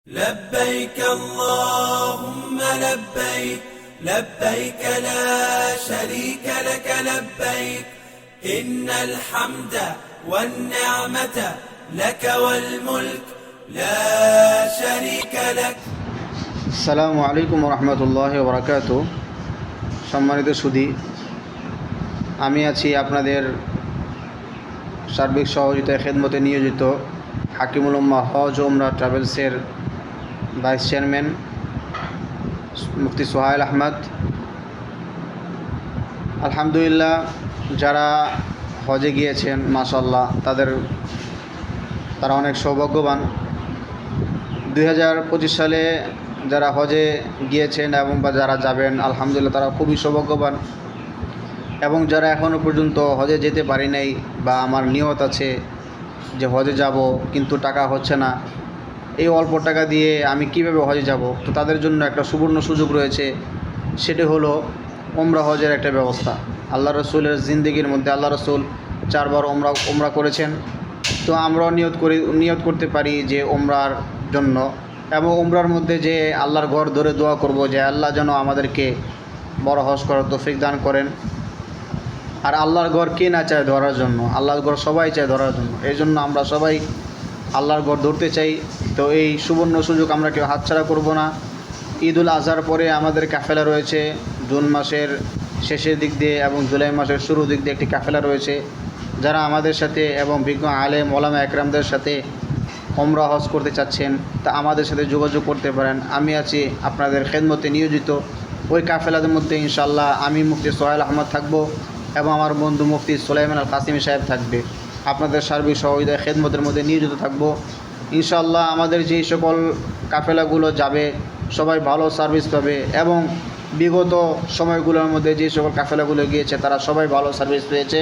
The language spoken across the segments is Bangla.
لبيك اللهم لبيك لبيك لا شريك لك لبيك إن الحمد والنعمة لك والملك لا شريك لك। আসসালামু আলাইকুম রহমতুল্লাহ বরকাত। সম্মানিত সুধী, আমি আছি আপনাদের সার্বিক সহযোগিতায় খেদমতে নিয়োজিত হাকিমুল উম্মাহ হজ ওমরা ট্রাভেলসের ভাইস চেয়ারম্যান মুফতি সোহাইল আহমদ। আলহামদুলিল্লাহ, যারা হজে গিয়েছেন মাশাআল্লাহ তারা অনেক সৌভাগ্যবান। 2025 সালে যারা হজে গিয়েছেন এবং বা যারা যাবেন, আলহামদুলিল্লাহ তারা খুবই সৌভাগ্যবান। এবং যারা এখনও পর্যন্ত হজে যেতে পারি নাই বা আমার নিয়ত আছে যে হজে যাব কিন্তু টাকা হচ্ছে না, এই অল্প টাকা দিয়ে আমি কিভাবে হজে যাব, তো তাদের জন্য একটা সুবর্ণ সুযোগ রয়েছে। সেটি হলো ওমরা হজের একটা ব্যবস্থা। আল্লাহ রসুলের জিন্দেগির মধ্যে আল্লাহ রসুল 4 বার ওমরা করেছেন। তো আমরাও নিয়ত করতে পারি যে ওমরার জন্য, এবং ওমরার মধ্যে যে আল্লাহর ঘর ধরে দোয়া করব যে আল্লাহ যেন আমাদেরকে বড় হজ করার তৌফিক দান করেন। আর আল্লাহর ঘর কে না চায় ধরার জন্য? আল্লাহর ঘর সবাই চায় ধরার জন্য। এই জন্য আমরা সবাই আল্লাহর ঘর ধরতে চাই। তো এই সুবর্ণ সুযোগ আমরা কেউ হাতছাড়া করব না। ঈদুল আজহার পরে আমাদের কাফেলা রয়েছে, জুন মাসের শেষের দিক দিয়ে এবং জুলাই মাসের শুরুর দিক দিয়ে একটি কাফেলা রয়েছে। যারা আমাদের সাথে এবং বিজ্ঞ আলেম ওলামা একরামদের সাথে ওমরা হজ করতে চাচ্ছেন, তা আমাদের সাথে যোগাযোগ করতে পারেন। আমি আছি আপনাদের খেদমতে নিয়োজিত। ওই কাফেলাদের মধ্যে ইনশাআল্লাহ আমি মুফতি সোহাইল আহমদ থাকব এবং আমার বন্ধু মুফতি সুলাইমান আল কাসিমি সাহেব থাকবে। আপনাদের সার্বিক সহযোগিতায় খেদমতের মধ্যে নিয়োজিত থাকব ইনশাআল্লাহ। আমাদের যেই সকল কাফেলাগুলো যাবে সবাই ভালো সার্ভিস পাবে, এবং বিগত সময়গুলোর মধ্যে যে সকল কাফেলাগুলো গিয়েছে তারা সবাই ভালো সার্ভিস পেয়েছে।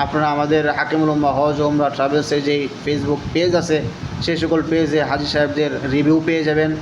আপনারা আমাদের হাকিমুল উম্মাহ হজ ওমরা ট্রাভেলসের যেই ফেসবুক পেজ আছে সেই সকল পেজে হাজি সাহেবদের রিভিউ পেয়ে যাবেন।